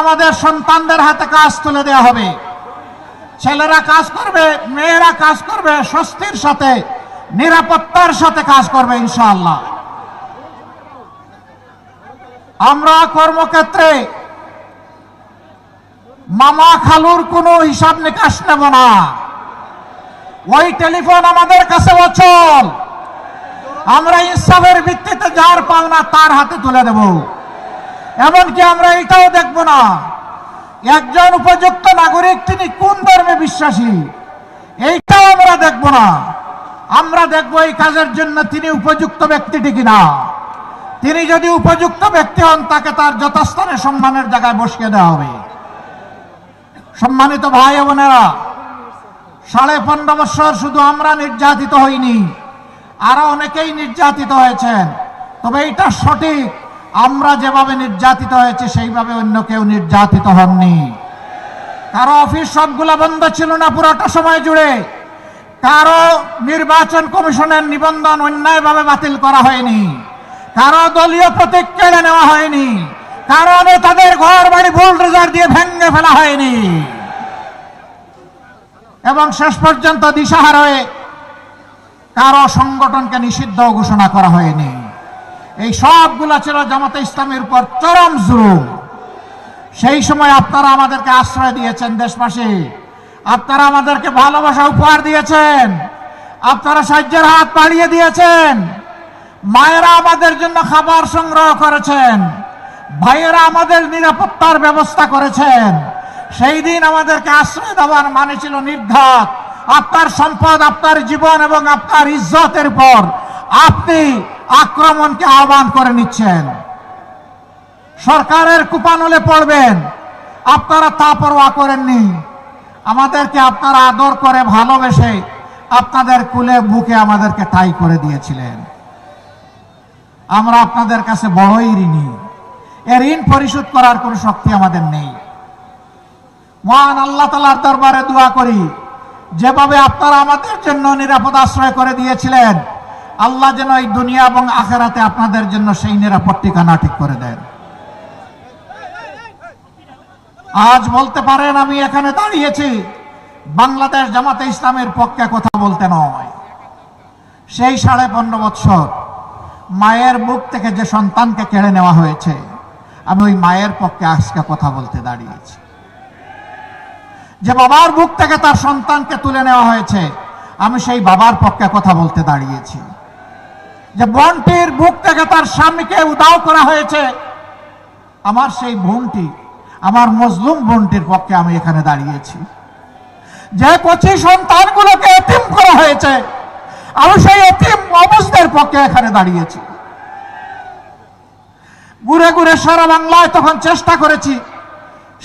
আমাদের সন্তানদের হাতে কাজ তুলে দেওয়া হবে। ছেলেরা কাজ করবে, মেয়েরা কাজ করবে, স্বস্তির সাথে নিরাপত্তার সাথে কাজ করবে ইনশাআল্লাহ। আমরা কর্মক্ষেত্রে মামা খালুর কোনো হিসাব নিকাশ নেব না। ওই টেলিফোন আমাদের কাছে অচল। আমরা ইনসাফের ভিত্তিতে যার পাওনা তার হাতে তুলে দেব। এমনকি আমরা এটাও দেখব না একজন উপযুক্ত নাগরিক তিনি কোন ধর্মে বিশ্বাসী, এইটাও আমরা দেখব না। আমরা দেখব এই কাজের জন্য তিনি উপযুক্ত ব্যক্তিটি কিনা। তিনি যদি উপযুক্ত ব্যক্তি হন তাকে তার যথাস্থানে সম্মানের জায়গায় বসিয়ে দেওয়া হবে। সম্মানিত ভাই ও বোনেরা, 15.5 বছর শুধু আমরা নির্যাতিত হইনি, আরো অনেকেই নির্যাতিত হয়েছেন। তবে এটা সঠিক, আমরা যেভাবে নির্যাতিত হয়েছে সেইভাবে অন্য কেউ নির্যাতিত হননি। কারো অফিস সবগুলা বন্ধ ছিল না পুরোটা সময় জুড়ে। কারো নির্বাচন কমিশনের নিবন্ধন অন্যায়ভাবে বাতিল করা হয়নি। কারো দলীয় প্রতীক কেড়ে নেওয়া হয়নি। কারো নেতাদের ঘর বাড়ি বুলডোজার দিয়ে ভেঙে ফেলা হয়নি। এবং শেষ পর্যন্ত দিশাহার হয়ে কারো সংগঠনকে নিষিদ্ধ ঘোষণা করা হয়নি। এই সবগুলা ছিল জামাতে ইসলামের উপর চরম জুলুম। সেই সময় আপনারা আমাদেরকে আশ্রয় দিয়েছেন দেশবাসী, আপনারা আমাদেরকে ভালোবাসা উপহার দিয়েছেন, আপনারা সাহায্যের হাত বাড়িয়ে দিয়েছেন। মায়েরা আমাদের জন্য খাবার সংগ্রহ করেছেন, ভাইয়েরা আমাদের নিরাপত্তার ব্যবস্থা করেছেন। সেই দিন আমাদেরকে আশ্রয় দেওয়ার মানে ছিল নির্ঘাত আপনার সম্পদ, আপনার জীবন এবং আপনার ইজ্জতের উপর আপনি আক্রমণকে আহ্বান করে নিচ্ছেন। সরকারের কুপানলে পড়বেন, আপনারা তা পরোয়া করেননি। আমাদেরকে আপনারা আদর করে ভালোবেসে আপনাদের কুলে বুকে আমাদেরকে ঠাঁই করে দিয়েছিলেন। আমরা আপনাদের কাছে বড়ই ঋণী। এর ঋণ পরিশোধ করার কোনো শক্তি আমাদের নেই। মহান আল্লাহ তাআলার দরবারে দোয়া করি, যেভাবে আপনারা আমাদের জন্য নিরাপদ আশ্রয় করে দিয়েছিলেন, আল্লাহ যেন এই দুনিয়া এবং আখিরাতে আপনাদের জন্য সেই নিরাপদ ঠিকানা ঠিক করে দেন। আজ বলতে পারেন আমি এখানে দাঁড়িয়েছি বাংলাদেশ জামাতে ইসলামের পক্ষে কথা বলতে নয়। সেই 15.5 বছর মায়ের বুক থেকে যে সন্তানকে কেড়ে নেওয়া হয়েছে, আমি ওই মায়ের পক্ষে আজকে কথা বলতে দাঁড়িয়েছি। যে বাবার বুক থেকে তার সন্তানকে তুলে নেওয়া হয়েছে, আমি সেই বাবার পক্ষে কথা বলতে দাঁড়িয়েছি। যে বোনটির বুক থেকে তার স্বামীকে উধাও করা হয়েছে, আমার সেই বোনটি, আমার মজলুম বোনটির পক্ষে আমি এখানে দাঁড়িয়েছি। যে কচি সন্তানগুলোকে এতিম করা হয়েছে, আমি সেই এতিম অবস্থার পক্ষে এখানে দাঁড়িয়েছি। ঘুরে ঘুরে সারা বাংলায় তখন চেষ্টা করেছি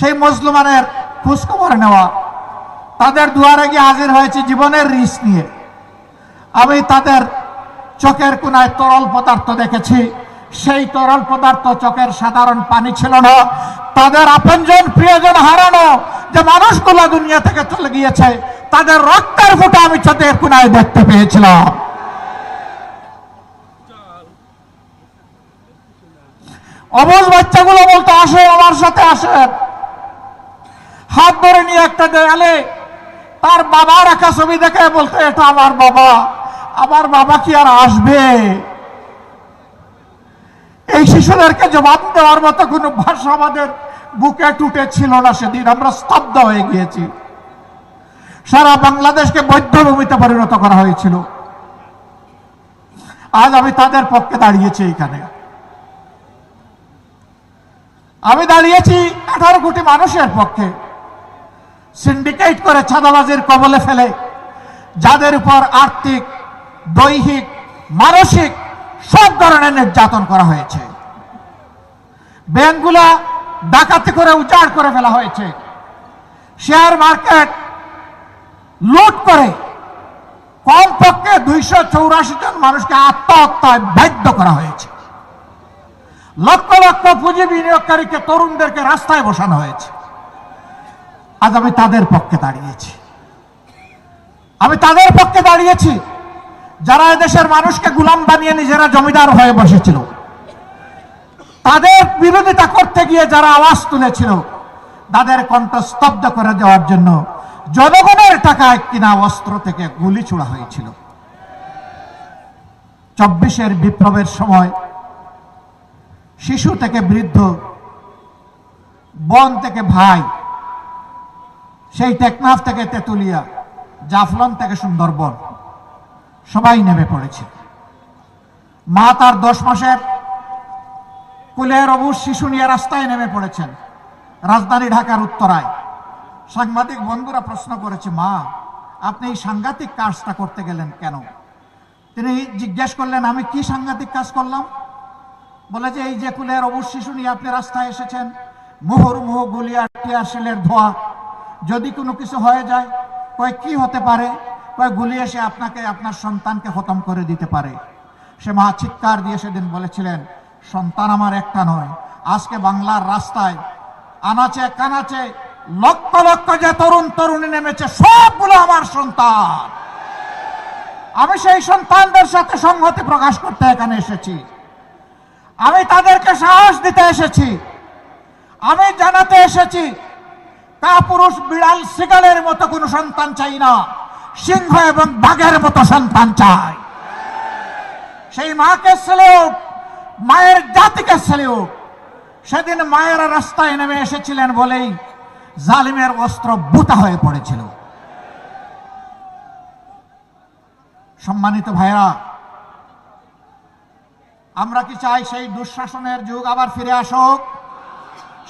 সেই মজলুমানের খোঁজখবর নেওয়া। তাদের দুয়ারে গিয়ে হাজির হয়েছি জীবনের রিস্ক নিয়ে। আমি তাদের চোখের কোনায় তরল পদার্থ দেখেছি। সেই তরল পদার্থ চোখের সাধারণ পানি ছিল না। তাদের আপনজন প্রিয়জন হারানো যে মানুষগুলো দুনিয়া থেকে চলে গিয়েছে, তাদের রক্তের ফোঁটা আমি চোখের কোনায় দেখতে পেয়েছিলাম। অবুঝ বাচ্চাগুলো বলতো, আসো আমার সাথে আসেন। হাত ধরে নিয়ে একটা দেয়ালে তার বাবার একা ছবি দেখে বলতো, এটা আমার বাবা। আমার বাবা কি আর আসবে? এই শিশুদেরকে জবাব দেওয়ার মতো কোনো ভাষা আমাদের বুকে টুটে ছিল না। সেদিন আমরা স্তব্ধ হয়ে গিয়েছি। সারা বাংলাদেশকে বধ্যভূমিতে পরিণত করা হয়েছিল। আজ আমি তাদের পক্ষে দাঁড়িয়েছি। এখানে আমি দাঁড়িয়েছি 18 কোটি মানুষের পক্ষে। সিন্ডিকেট করে চাঁদাবাজির কবলে ফেলে যাদের উপর আর্থিক, দৈহিক, মানসিক সব ধরনের নির্যাতন করা হয়েছে। ব্যাংকগুলা ডাকাতি করে উজাড় করে ফেলা হয়েছে। শেয়ার মার্কেট লুট করে কমপক্ষে 284 জন মানুষকে আত্মহত্যায় বাধ্য করা হয়েছে। লক্ষ লক্ষ পুঁজি বিনিয়োগকারীকে, তরুণদেরকে রাস্তায় বসানো হয়েছে। আজ আমি তাদের পক্ষে দাঁড়িয়েছি। আমি তাদের পক্ষে দাঁড়িয়েছি যারা এদেশের মানুষকে গোলাম বানিয়ে নিজেরা জমিদার হয়ে বসেছিল। তাদের বিরোধিতা করতে গিয়ে যারা আওয়াজ তুলেছিল, তাদের কণ্ঠ স্তব্ধ করে দেওয়ার জন্য জনগণের টাকায় কিনা অস্ত্র থেকে গুলি ছোড়া হয়েছিল। 24-এর বিপ্লবের সময় শিশু থেকে বৃদ্ধ, বোন থেকে ভাই, সেই টেকনাফ থেকে তেতুলিয়া, জাফলং থেকে সুন্দরবন সবাই নেমে পড়েছে। মা তার 10 মাসের কুলের অবুজ শিশু নিয়ে রাস্তায় নেমে পড়েছেন রাজধানী ঢাকার উত্তরায়। সাংবাদিক বন্ধুরা প্রশ্ন করেছে, মা আপনি এই সাংঘাতিক কাজটা করতে গেলেন কেন? তিনি জিজ্ঞেস করলেন, আমি কি সাংঘাতিক কাজ করলাম? বলে যে এই যে কুলের অবুজ শিশু নিয়ে আপনি রাস্তায় এসেছেন, মুহুর্মুহু গুলি আর টিয়ারশেলের ধোঁয়া, যদি কোনো কিছু হয়ে যায়, কয় কি হতে পারে? কয় গুলি এসে আপনাকে আপনার সন্তানকে খতম করে দিতে পারে। সে মা চিৎকার দিয়ে সেদিন বলেছিলেন, সন্তান আমার একটা নয়, আজকে বাংলার রাস্তায় আনাচে কানাচে লক্ষ লক্ষ যে তরুণ তরুণী নেমেছে, সবগুলো আমার সন্তান। আমি সেই সন্তানদের সাথে সংহতি প্রকাশ করতে এখানে এসেছি। আমি তাদেরকে সাহস দিতে এসেছি। আমি জানাতে এসেছি, কাপুরুষ বিড়াল শিকালের মতো কোনো সন্তান চাই না, সিংহ এবং বাঘের মতো সন্তান চাই। সেই মাকে স্যালুট, মায়ের জাতিকে স্যালুট। সেদিন মায়েরা রাস্তায় নেমে এসেছিলেন বলেই জালিমের অস্ত্র বুতা হয়ে পড়েছিল। সম্মানিত ভাইরা, আমরা কি চাই সেই দুঃশাসনের যুগ আবার ফিরে আসুক?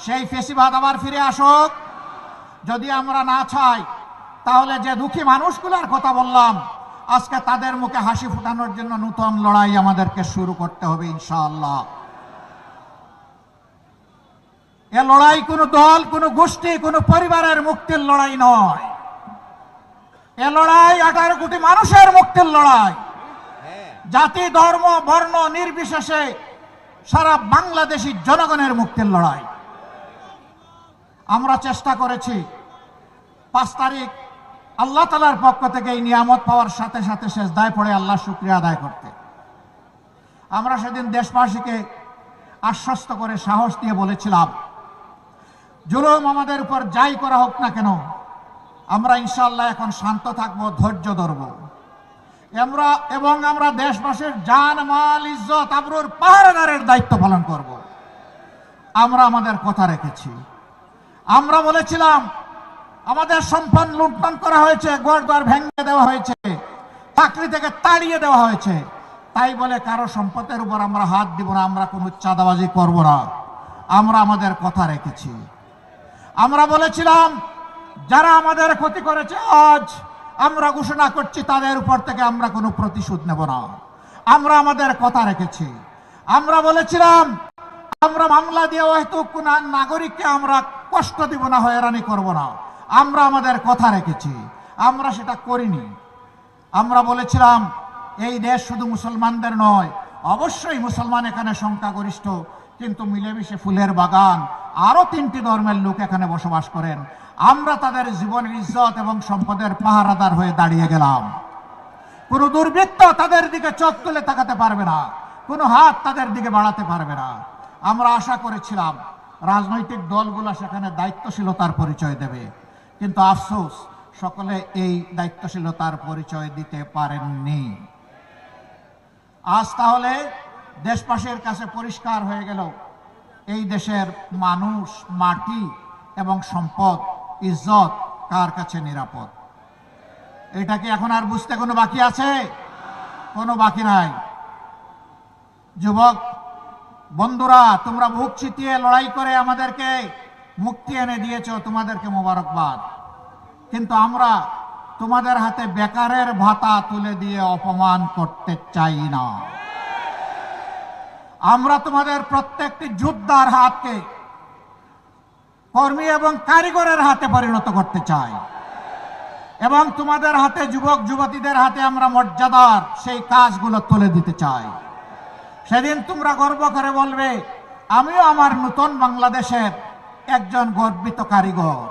সেই ফেসিবাদ আবার ফিরে আসুক? যদি আমরা না চাই, তাহলে যে দুঃখী মানুষগুলোর কথা বললাম, আজকে তাদের মুখে হাসি ফোটানোর জন্য নতুন লড়াই আমাদেরকে শুরু করতে হবে ইনশাআল্লাহ। এ লড়াই কোনো দল, কোনো গোষ্ঠী, কোনো পরিবারের মুক্তির লড়াই নয়। এ লড়াই 18 কোটি মানুষের মুক্তির লড়াই। জাতি, ধর্ম, বর্ণ নির্বিশেষে সারা বাংলাদেশী জনগণের মুক্তির লড়াই। আমরা চেষ্টা করেছি 5 তারিখ আল্লাহ তাআলার পক্ষ থেকে এই নিয়ামত পাওয়ার সাথে সাথে সেজদায় পড়ে আল্লাহ শুকরিয়া আদায় করতে। আমরা সেদিন দেশবাসীকে আশ্বস্ত করে সাহস দিয়ে বলেছিলাম, জুলুম আমাদের উপর যাই করা হোক না কেন, আমরা ইনশাআল্লাহ এখন শান্ত থাকব, ধৈর্য ধরব, এবং আমরা দেশবাসীর জান, মাল, ইজ্জত, আবরুর পাহারাদারের দায়িত্ব পালন করব। আমরা আমাদের কথা রেখেছি। আমরা বলেছিলাম, আমাদের সম্পদ লুণ্ঠন করা হয়েছে, ঘরদ্বার ভেঙে দেওয়া হয়েছে, চাকরি থেকে তাড়িয়ে দেওয়া হয়েছে, তাই বলে কারো সম্পদের উপর আমরা হাত দিব না, আমরা কোনো চাঁদাবাজি করব না। আমরা আমাদের কথা রেখেছি। আমরা বলেছিলাম, যারা আমাদের ক্ষতি করেছে, আজ আমরা ঘোষণা করছি তাদের উপর থেকে আমরা কোনো প্রতিশোধ নেব না। আমরা আমাদের কথা রেখেছি। আমরা বলেছিলাম, আমরা মামলা দিয়ে হয়তো কোন নাগরিককে আমরা কষ্ট দিব না, হয়রানি করব না। আমরা আমাদের কথা রেখেছি। আমরা সেটা করিনি। আমরা বলেছিলাম, এই দেশ শুধু মুসলমানদের নয়, অবশ্যই মুসলমান এখানে সংখ্যাগরিষ্ঠ, কিন্তু মিলেমিশে ফুলের বাগান, আরো 3টি ধর্মের লোক এখানে বসবাস করেন। আমরা তাদের জীবনের ইজ্জত এবং সম্পদের পাহারাদার হয়ে দাঁড়িয়ে গেলাম। কোন দুর্বৃত্ত তাদের দিকে চোখ তুলে তাকাতে পারবে না, কোনো হাত তাদের দিকে বাড়াতে পারবে না। আমরা আশা করেছিলাম রাজনৈতিক দলগুলো সেখানে দায়িত্বশীলতার পরিচয় দেবে, কিন্তু আফসোস, সকলে এই দায়িত্বশীলতার পরিচয় দিতে পারেননি। আজ তাহলে দেশবাসীর কাছে পরিষ্কার হয়ে গেল, এই দেশের মানুষ, মাটি এবং সম্পদ, ইজ্জত কার কাছে নিরাপদ। এটা কি এখন আর বুঝতে কোনো বাকি আছে? কোনো বাকি নাই। যুবক বন্ধুরা, তোমরা বুক চিতিয়ে লড়াই করে আমাদেরকে মুক্তি এনে দিয়েছ, তোমাদেরকে মোবারকবাদ। কিন্তু আমরা তোমাদের হাতে বেকারের ভাতা তুলে দিয়ে অপমান করতে চাই না। আমরা তোমাদের প্রত্যেকটি যোদ্ধার হাতকে কর্মী এবং কারিগরের হাতে পরিণত করতে চাই, এবং তোমাদের হাতে, যুবক যুবতীদের হাতে আমরা মর্যাদার সেই কাজগুলো তুলে দিতে চাই। সেদিন তোমরা গর্ব করে বলবে, আমিও আমার নতুন বাংলাদেশের একজন গর্বিত কারিগর,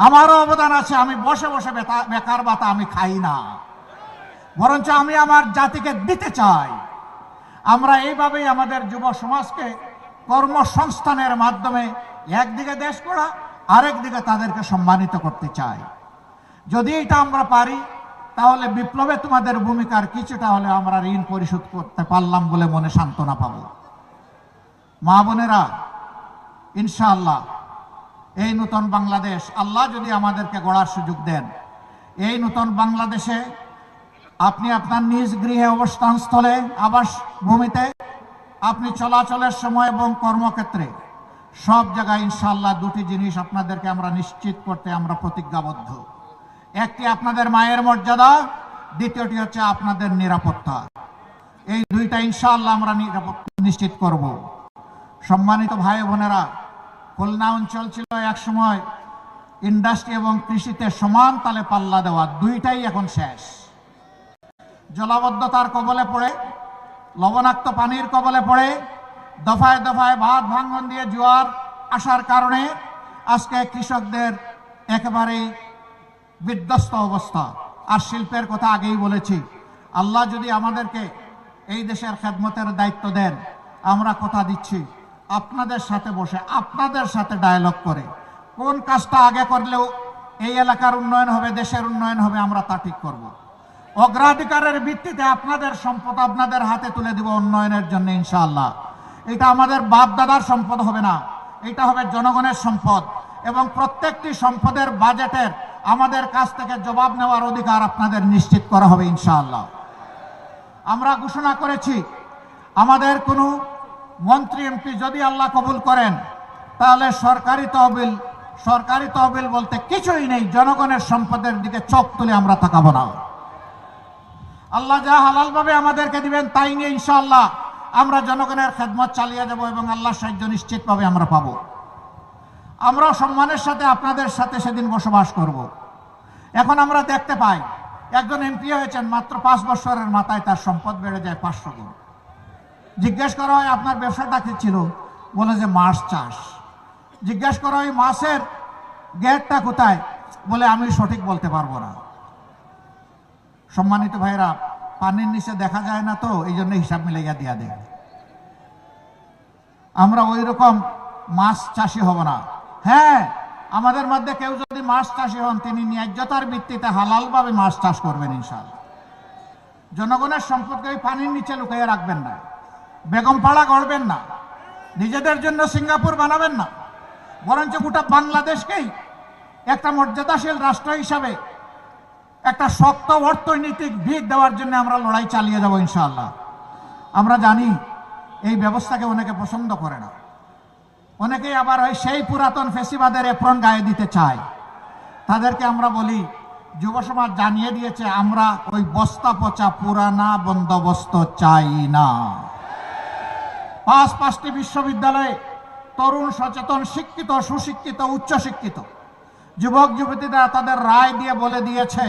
আমারও অবদান আছে। আমি বসে বসে বেকার ভাতা আমি খাই না, বরঞ্চ আমি আমার জাতিকে দিতে চাই। আমরা এইভাবেই আমাদের যুব সমাজকে কর্মসংস্থানের মাধ্যমে একদিকে দেশ গড়া, আরেক দিকে তাদেরকে সম্মানিত করতে চাই। যদি এটা আমরা পারি তাহলে বিপ্লবে তোমাদের ভূমিকার কিছুটা হলে আমরা ঋণ পরিশোধ করতে পারলাম বলে মনে সান্ত্বনা পাব। মা বোনেরা, ইনশাআল্লাহ এই নতুন বাংলাদেশ আল্লাহ যদি আমাদেরকে গড়ার সুযোগ দেন, এই নতুন বাংলাদেশে আপনি আপনার নিজ গৃহে অবস্থানস্থলে আবাস ভূমিতে আপনি চলাচলের সময় এবং কর্মক্ষেত্রে সব জায়গায় ইনশাআল্লাহ দুটি জিনিস আপনাদেরকে আমরা নিশ্চিত করতে আমরা প্রতিজ্ঞাবদ্ধ। একটি আপনাদের মায়ের মর্যাদা, দ্বিতীয়টি হচ্ছে আপনাদের নিরাপত্তা। এই দুইটা ইনশাআল্লাহ আমরা নিশ্চিত করব। সম্মানিত ভাই বোনেরা, খুলনা অঞ্চল ছিল এক সময় ইন্ডাস্ট্রি এবং কৃষিতে সমান তালে পাল্লা দেওয়া, দুইটাই এখন শেষ। জলাবদ্ধতার কবলে পড়ে, লবণাক্ত পানির কবলে পড়ে, দফায় দফায় বাঁধ ভাঙন দিয়ে জোয়ার আসার কারণে আজকে কৃষকদের একেবারেই বিধ্বস্ত অবস্থা। আর শিল্পের কথা আগেই বলেছি, আল্লাহ যদি আমাদেরকে এই দেশের খেদমতের দায়িত্ব দেন, আমরা কথা দিচ্ছি আপনাদের সাথে বসে আপনাদের সাথে ডায়ালগ করে কোন কাজটা আগে করলেও এই এলাকার উন্নয়ন হবে, দেশের উন্নয়ন হবে, আমরা তা ঠিক করব। অগ্রাধিকারের ভিত্তিতে আপনাদের সম্পদ আপনাদের হাতে তুলে দিব উন্নয়নের জন্য ইনশাআল্লাহ। এটা আমাদের বাপ দাদার সম্পদ হবে না, এটা হবে জনগণের সম্পদ। এবং প্রত্যেকটি সম্পদের বাজেটের আমাদের কাছ থেকে জবাব নেওয়ার অধিকার আপনাদের নিশ্চিত করা হবে ইনশাআল্লাহ। আমরা ঘোষণা করেছি আমাদের কোনো মন্ত্রী এমপি যদি আল্লাহ কবুল করেন তাহলে সরকারি তহবিল বলতে কিছুই নেই, জনগণের সম্পদের দিকে চোখ তুলে আমরা তাকাবো না। আল্লাহ যা হালালভাবে আমাদেরকে দিবেন তাই নিয়ে ইনশাআল্লাহ আমরা জনগণের খেদমত চালিয়ে যাব এবং আল্লাহর সাহায্য নিশ্চিতভাবে আমরা পাবো। আমরাও সম্মানের সাথে আপনাদের সাথে সেদিন বসবাস করব। এখন আমরা দেখতে পাই একজন এমপি হয়েছেন, মাত্র 5 বছরের মাথায় তার সম্পদ বেড়ে যায় 500 গুণ। জিজ্ঞেস করা হয় আপনার ব্যবসাটা কি ছিল, বলে যে মাছ চাষ। জিজ্ঞেস করা হয় মাছের গেটটা কোথায়, বলে আমি সঠিক বলতে পারবো না। সম্মানিত ভাইরা, পানির নিচে দেখা যায় না তো এই জন্য হিসাব মিলাইয়া দিয়া দেয়। আমরা ওই রকম মাছ চাষি হব না। হ্যাঁ, আমাদের মধ্যে কেউ যদি মাছ চাষি হন তিনি ন্যায্যতার ভিত্তিতে হালালভাবে মাছ চাষ করবেন ইনশাআল্লাহ। জনগণের সম্পদকে ওই পানির নিচে লুকিয়ে রাখবেন না, বেগমপাড়া গড়বেন না, নিজেদের জন্য সিঙ্গাপুর বানাবেন না, বরঞ্চ গোটা বাংলাদেশকেই একটা মর্যাদাশীল রাষ্ট্র হিসাবে একটা শক্ত অর্থনৈতিক ভিত দেওয়ার জন্য আমরা লড়াই চালিয়ে যাব ইনশাআল্লাহ। আমরা জানি এই ব্যবস্থাকে অনেকে পছন্দ করে না, অনেকেই আবার ওই সেই পুরাতন ফেসিবাদের এপ্রন গায়ে দিতে চায়। তাদেরকে আমরা বলি, যুব সমাজ জানিয়ে দিয়েছে আমরা ওই বস্তা পচা পুরানা বন্দোবস্ত চাই না। 5টি বিশ্ববিদ্যালয়ে তরুণ সচেতন শিক্ষিত সুশিক্ষিত উচ্চশিক্ষিত যুবক যুবতীরা তাদের রায় দিয়ে বলে দিয়েছে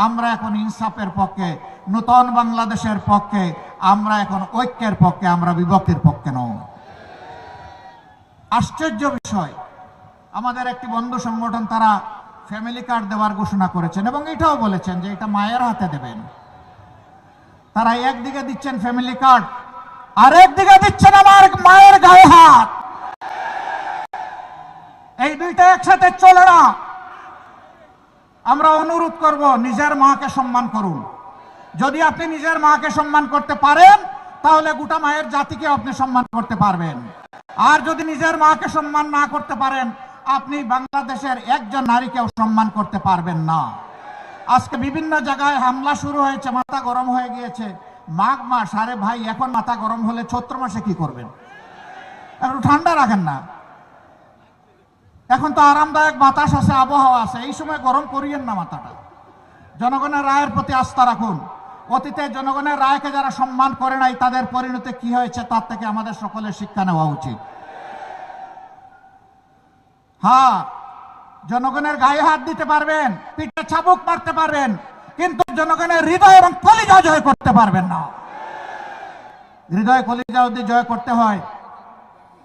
আমরা এখন ইনসাফের পক্ষে, নতুন বাংলাদেশের পক্ষে, আমরা এখন ঐক্যের পক্ষে, আমরা বিভক্তির পক্ষে নই। আশ্চর্য বিষয়, আমাদের একটি বন্ধু সংগঠন তারা ফ্যামিলি কার্ড দেওয়ার ঘোষণা করেছেন এবং এটাও বলেছেন যে এটা মায়ের হাতে দেবেন। তারা একদিকে দিচ্ছেন ফ্যামিলি কার্ড, আরেকদিকে দিচ্ছেন আমার মায়ের গায়ে হাত। এই দুইটা একসাথে চলে না। আমরা অনুরোধ করব নিজের মাকে সম্মান করুন। যদি আপনি নিজের মাকে সম্মান করতে পারেন তাহলে গোটা মায়ের জাতিকে আপনি সম্মান করতে পারবেন। আর যদি নিজের মাকে সম্মান না করতে পারেন আপনি বাংলাদেশের একজন নারীকেও সম্মান করতে পারবেন না। আজকে বিভিন্ন জায়গায় হামলা শুরু হয়েছে, মাথা গরম হয়ে গিয়েছে। মাঘ মাস, আরে ভাই এখন মাথা গরম হলে চৈত্র মাসে কি করবেন? একটু ঠান্ডা রাখেন না। এখন তো আরামদায়ক বাতাস আছে, আবহাওয়া আছে, এই সময় গরম করিয়েন না মাথাটা। জনগণের রায়ের প্রতি আস্থা রাখুন। অতীতে জনগণের রায়কে যারা সম্মান করে নাই তাদের পরিণতি কি হয়েছে তার থেকে আমাদের সকলের শিক্ষা নেওয়া উচিত। হ্যাঁ, জনগণের গায়ে হাত দিতে পারবেন, পিঠে চাবুক মারতে পারবেন, কিন্তু জনগণের হৃদয় এবং কলিজা জয় করতে পারবেন না। হৃদয় কলিজা যদি জয় করতে হয়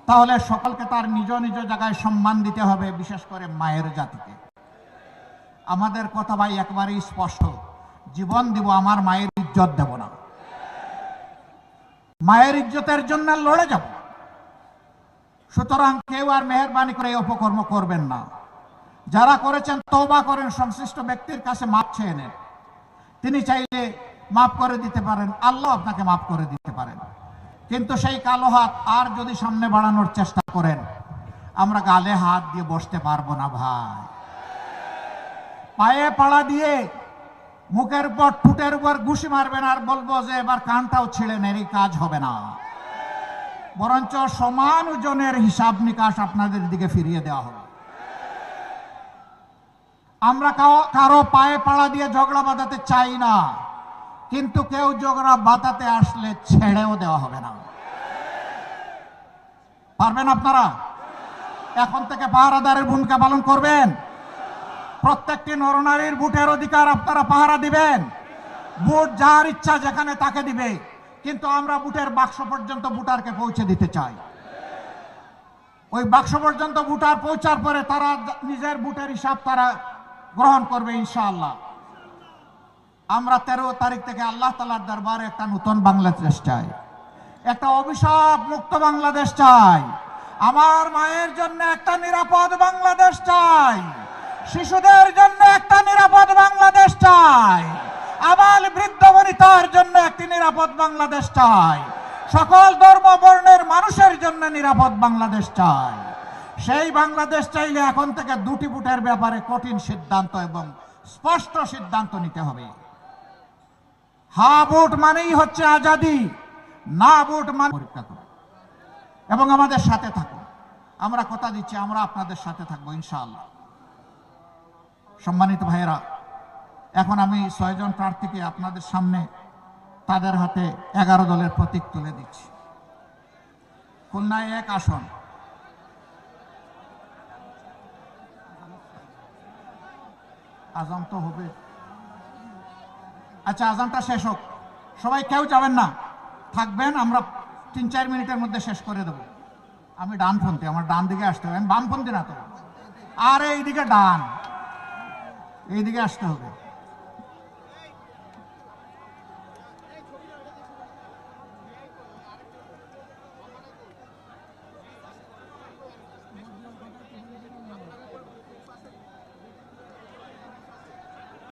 তাহলে সকলকে তার নিজ নিজ জায়গায় সম্মান দিতে হবে, বিশেষ করে মায়ের জাতিকে। আমাদের কথা ভাই একেবারেই স্পষ্ট, জীবন দিব, আমার মায়ের ইজ্জত দেব না। মায়ের ইজ্জতের জন্য লড়ে যাব। সুতরাং কেউ আর মেহেরবানি করে অপকর্ম করবেন না। যারা করেছেন তওবা করেন, সংশ্লিষ্ট ব্যক্তির কাছে মাপ চেয়ে নেন। তিনি চাইলে মাফ করে দিতে পারেন, আল্লাহ আপনাকে মাফ করে দিতে পারেন। কিন্তু সেই কালো হাত আর যদি সামনে বাড়ানোর চেষ্টা করেন, আমরা গালে হাত দিয়ে বসতে পারবো না ভাই। পায়ে পাড়া দিয়ে মুখের উপর ঠুটের উপর ঘুষি মারবেন আর বলবো যে এবার কানটাও ছিঁড়ে নেন, এই কাজ হবে না। বরঞ্চ সমান ওজনের হিসাব নিকাশ আপনাদের দিকে ফিরিয়ে দেওয়া হবে। আমরা কারো পায়ে পাড়া দিয়ে ঝগড়া বাঁধাতে চাই না, কিন্তু কেউ ঝগড়া বাঁধাতে আসলে ছেড়েও দেওয়া হবে না। পারবেন আপনারা? এখন থেকে পাহারাদারের ভূমিকা পালন করবেন। প্রত্যেকটি নরনারীর ভোটের অধিকার আপনারা পাহারা দিবেন। ভোট যার ইচ্ছা যেখানে তাকে দিবে, কিন্তু আমরা ভোটের বাক্স পর্যন্ত ভোটারকে পৌঁছে দিতে চাই। ওই বাক্স পর্যন্ত ভোটার পৌঁছার পরে তারা নিজের ভোটের হিসাব তারা গ্রহণ করবে ইনশাআল্লাহ। আমরা 13 তারিখ থেকে আল্লাহ তাআলার দরবারে একটা নতুন বাংলাদেশ চাই, একটা অভিশাপ মুক্ত বাংলাদেশ চাই। আমার মায়ের জন্য একটা নিরাপদ বাংলাদেশ চাই, শিশুদের জন্য একটা নিরাপদ বাংলাদেশ চাই, আবাল বৃদ্ধ বনিতার জন্য একটি নিরাপদ বাংলাদেশ চাই, সকল ধর্ম বর্ণের মানুষের জন্য নিরাপদ বাংলাদেশ চাই। সেই বাংলাদেশ চাইলে এখন থেকে দুটি ভোটের ব্যাপারে কঠিন সিদ্ধান্ত এবং স্পষ্ট সিদ্ধান্ত নিতে হবে। হ্যাঁ ভোট মানেই হচ্ছে আজাদি, না ভোট মানে পরীক্ষা করুন এবং আমাদের সাথে থাকুন। আমরা কথা দিচ্ছি, আমরা আপনাদের সাথে থাকবো ইনশাআল্লাহ। সম্মানিত ভাইয়েরা, এখন আমি 6 জন প্রার্থীকে আপনাদের সামনে তাদের হাতে 11 দলের প্রতীক তুলে দিচ্ছি। খুলনায় 1 আসন, আজান তো হবে। আচ্ছা, আজানটা শেষ হোক, সবাই কেউ যাবেন না, থাকবেন। আমরা 3-4 মিনিটের মধ্যে শেষ করে দেব। আমি ডানপন্থী, আমার ডান দিকে আসতে হবে, আমি বামপন্থী না তো। আর এইদিকে ডান, এইদিকে আসতে হবে।